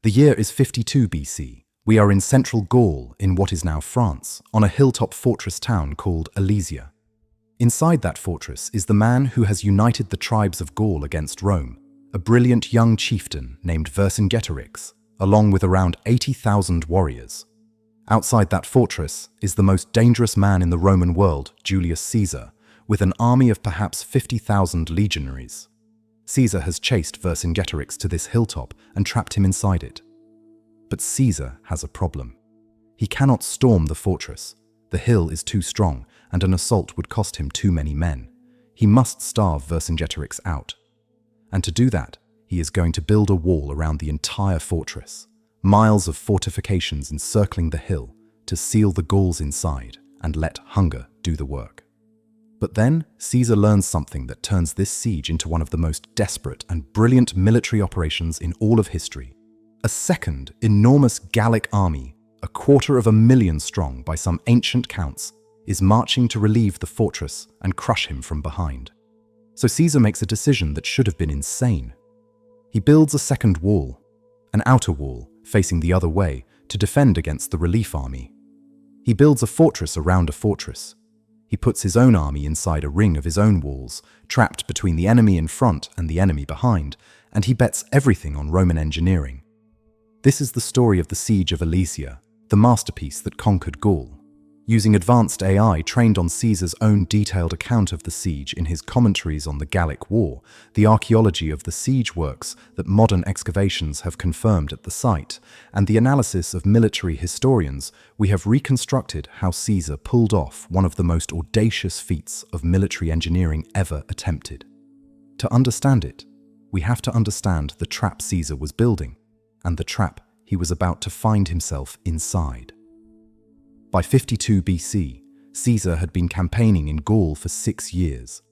The year is 52 BC. We are in central Gaul, in what is now France, on a hilltop fortress town called Alesia. Inside that fortress is the man who has united the tribes of Gaul against Rome, a brilliant young chieftain named Vercingetorix, along with around 80,000 warriors. Outside that fortress is the most dangerous man in the Roman world, Julius Caesar, with an army of perhaps 50,000 legionaries. Caesar has chased Vercingetorix to this hilltop and trapped him inside it. But Caesar has a problem. He cannot storm the fortress. The hill is too strong, and an assault would cost him too many men. He must starve Vercingetorix out. And to do that, he is going to build a wall around the entire fortress, miles of fortifications encircling the hill to seal the Gauls inside and let hunger do the work. But then Caesar learns something that turns this siege into one of the most desperate and brilliant military operations in all of history. A second enormous Gallic army, 250,000 strong by some ancient counts, is marching to relieve the fortress and crush him from behind. So Caesar makes a decision that should have been insane. He builds a second wall, an outer wall facing the other way, to defend against the relief army. He builds a fortress around a fortress. He puts his own army inside a ring of his own walls, trapped between the enemy in front and the enemy behind, and he bets everything on Roman engineering. This is the story of the siege of Alesia, the masterpiece that conquered Gaul. Using advanced AI trained on Caesar's own detailed account of the siege in his commentaries on the Gallic War, the archaeology of the siege works that modern excavations have confirmed at the site, and the analysis of military historians, we have reconstructed how Caesar pulled off one of the most audacious feats of military engineering ever attempted. To understand it, we have to understand the trap Caesar was building, and the trap he was about to find himself inside. By 52 BC, Caesar had been campaigning in Gaul for 6 years.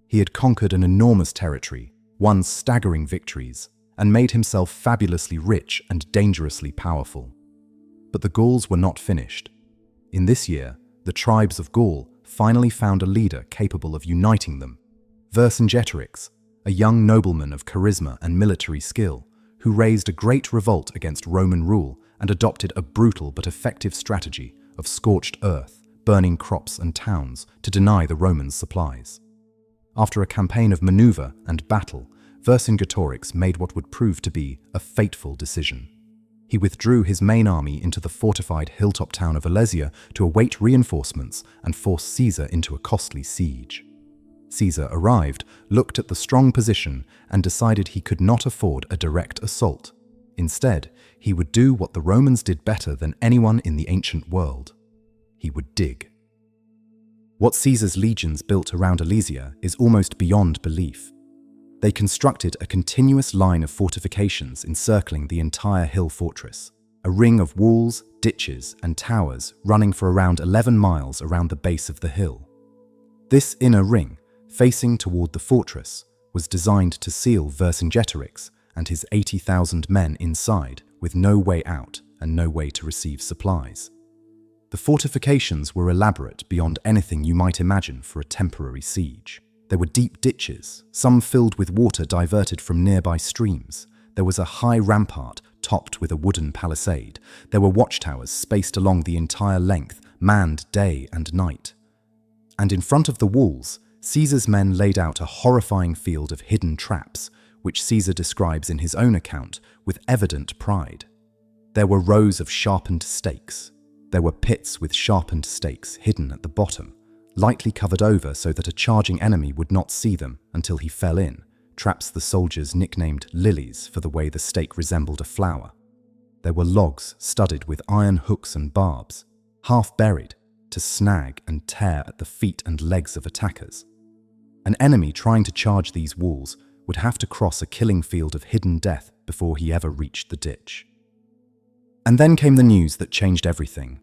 He had conquered an enormous territory, won staggering victories, and made himself fabulously rich and dangerously powerful. But the Gauls were not finished. In this year, the tribes of Gaul finally found a leader capable of uniting them, Vercingetorix, a young nobleman of charisma and military skill, who raised a great revolt against Roman rule and adopted a brutal but effective strategy of scorched earth, burning crops and towns to deny the Romans supplies. After a campaign of maneuver and battle, Vercingetorix made what would prove to be a fateful decision. He withdrew his main army into the fortified hilltop town of Alesia to await reinforcements and force Caesar into a costly siege. Caesar arrived, looked at the strong position, and decided he could not afford a direct assault. Instead, he would do what the Romans did better than anyone in the ancient world. He would dig. What Caesar's legions built around Alesia is almost beyond belief. They constructed a continuous line of fortifications encircling the entire hill fortress, a ring of walls, ditches, and towers running for around 11 miles around the base of the hill. This inner ring, facing toward the fortress, was designed to seal Vercingetorix and his 80,000 men inside, with no way out and no way to receive supplies. The fortifications were elaborate beyond anything you might imagine for a temporary siege. There were deep ditches, some filled with water diverted from nearby streams. There was a high rampart topped with a wooden palisade. There were watchtowers spaced along the entire length, manned day and night. And in front of the walls, Caesar's men laid out a horrifying field of hidden traps, which Caesar describes in his own account with evident pride. There were rows of sharpened stakes. There were pits with sharpened stakes hidden at the bottom, lightly covered over so that a charging enemy would not see them until he fell in, traps the soldiers nicknamed lilies for the way the stake resembled a flower. There were logs studded with iron hooks and barbs, half buried, to snag and tear at the feet and legs of attackers. An enemy trying to charge these walls would have to cross a killing field of hidden death before he ever reached the ditch. And then came the news that changed everything.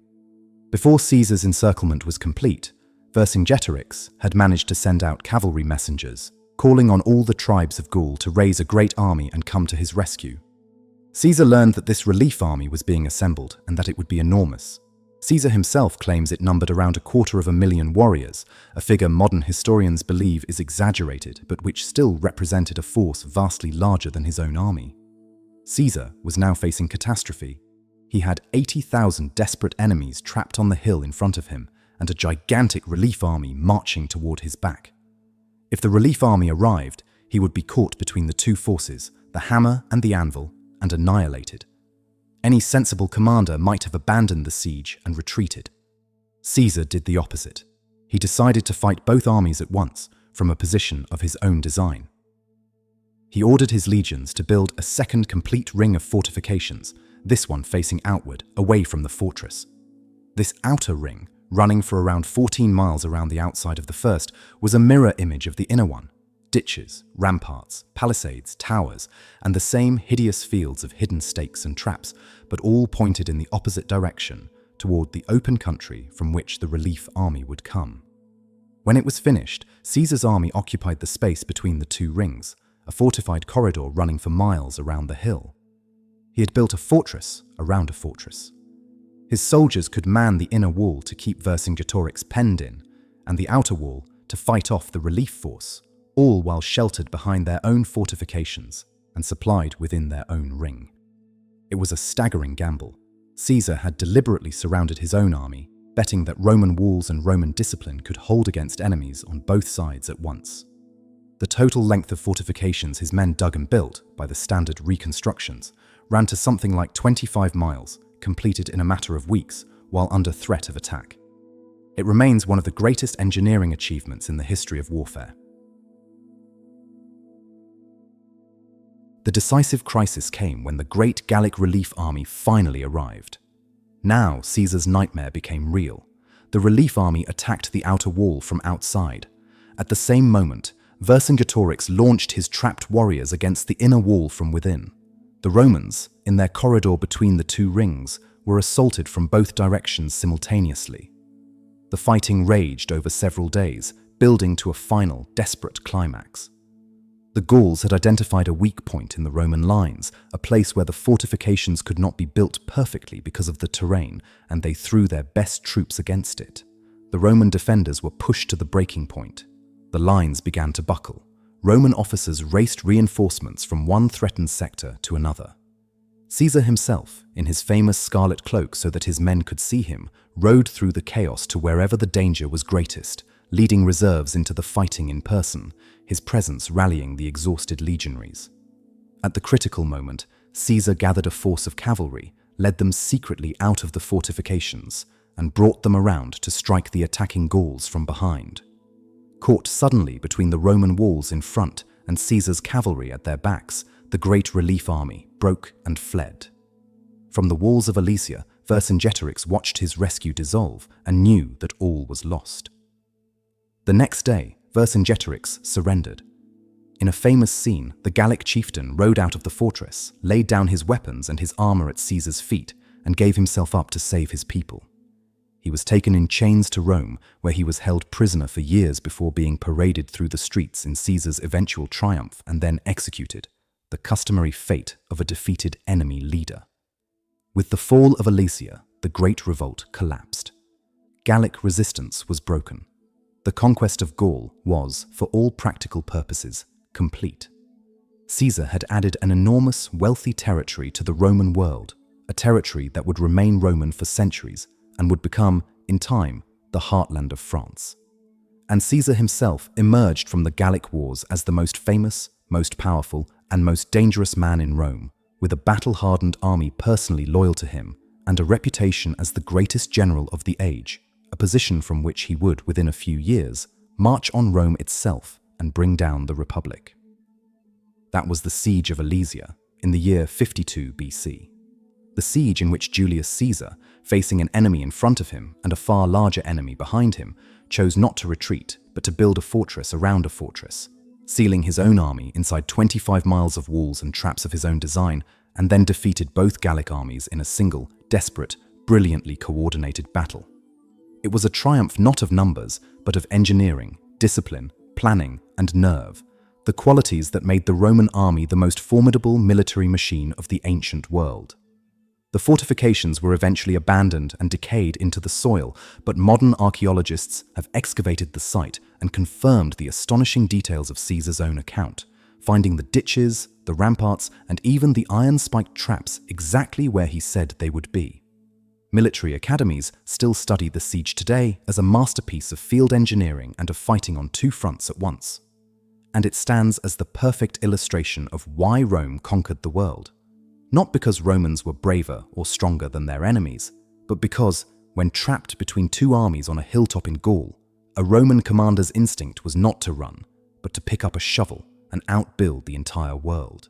Before Caesar's encirclement was complete, Vercingetorix had managed to send out cavalry messengers, calling on all the tribes of Gaul to raise a great army and come to his rescue. Caesar learned that this relief army was being assembled and that it would be enormous. Caesar himself claims it numbered around 250,000 warriors, a figure modern historians believe is exaggerated, but which still represented a force vastly larger than his own army. Caesar was now facing catastrophe. He had 80,000 desperate enemies trapped on the hill in front of him and a gigantic relief army marching toward his back. If the relief army arrived, he would be caught between the two forces, the hammer and the anvil, and annihilated. Any sensible commander might have abandoned the siege and retreated. Caesar did the opposite. He decided to fight both armies at once from a position of his own design. He ordered his legions to build a second complete ring of fortifications, this one facing outward, away from the fortress. This outer ring, running for around 14 miles around the outside of the first, was a mirror image of the inner one. Ditches, ramparts, palisades, towers, and the same hideous fields of hidden stakes and traps, but all pointed in the opposite direction, toward the open country from which the relief army would come. When it was finished, Caesar's army occupied the space between the two rings, a fortified corridor running for miles around the hill. He had built a fortress around a fortress. His soldiers could man the inner wall to keep Vercingetorix penned in, and the outer wall to fight off the relief force, all while sheltered behind their own fortifications and supplied within their own ring. It was a staggering gamble. Caesar had deliberately surrounded his own army, betting that Roman walls and Roman discipline could hold against enemies on both sides at once. The total length of fortifications his men dug and built, by the standard reconstructions, ran to something like 25 miles, completed in a matter of weeks, while under threat of attack. It remains one of the greatest engineering achievements in the history of warfare. The decisive crisis came when the great Gallic relief army finally arrived. Now Caesar's nightmare became real. The relief army attacked the outer wall from outside. At the same moment, Vercingetorix launched his trapped warriors against the inner wall from within. The Romans, in their corridor between the two rings, were assaulted from both directions simultaneously. The fighting raged over several days, building to a final, desperate climax. The Gauls had identified a weak point in the Roman lines, a place where the fortifications could not be built perfectly because of the terrain, and they threw their best troops against it. The Roman defenders were pushed to the breaking point. The lines began to buckle. Roman officers raced reinforcements from one threatened sector to another. Caesar himself, in his famous scarlet cloak so that his men could see him, rode through the chaos to wherever the danger was greatest, leading reserves into the fighting in person, his presence rallying the exhausted legionaries. At the critical moment, Caesar gathered a force of cavalry, led them secretly out of the fortifications, and brought them around to strike the attacking Gauls from behind. Caught suddenly between the Roman walls in front and Caesar's cavalry at their backs, the great relief army broke and fled. From the walls of Alesia, Vercingetorix watched his rescue dissolve and knew that all was lost. The next day, Vercingetorix surrendered. In a famous scene, the Gallic chieftain rode out of the fortress, laid down his weapons and his armor at Caesar's feet, and gave himself up to save his people. He was taken in chains to Rome, where he was held prisoner for years before being paraded through the streets in Caesar's eventual triumph and then executed, the customary fate of a defeated enemy leader. With the fall of Alesia, the great revolt collapsed. Gallic resistance was broken. The conquest of Gaul was, for all practical purposes, complete. Caesar had added an enormous, wealthy territory to the Roman world, a territory that would remain Roman for centuries and would become, in time, the heartland of France. And Caesar himself emerged from the Gallic Wars as the most famous, most powerful, and most dangerous man in Rome, with a battle-hardened army personally loyal to him and a reputation as the greatest general of the age, a position from which he would, within a few years, march on Rome itself and bring down the Republic. That was the Siege of Alesia in the year 52 BC. The siege in which Julius Caesar, facing an enemy in front of him and a far larger enemy behind him, chose not to retreat but to build a fortress around a fortress, sealing his own army inside 25 miles of walls and traps of his own design, and then defeated both Gallic armies in a single, desperate, brilliantly coordinated battle. It was a triumph not of numbers, but of engineering, discipline, planning, and nerve, the qualities that made the Roman army the most formidable military machine of the ancient world. The fortifications were eventually abandoned and decayed into the soil, but modern archaeologists have excavated the site and confirmed the astonishing details of Caesar's own account, finding the ditches, the ramparts, and even the iron-spiked traps exactly where he said they would be. Military academies still study the siege today as a masterpiece of field engineering and of fighting on two fronts at once. And it stands as the perfect illustration of why Rome conquered the world. Not because Romans were braver or stronger than their enemies, but because, when trapped between two armies on a hilltop in Gaul, a Roman commander's instinct was not to run, but to pick up a shovel and outbuild the entire world.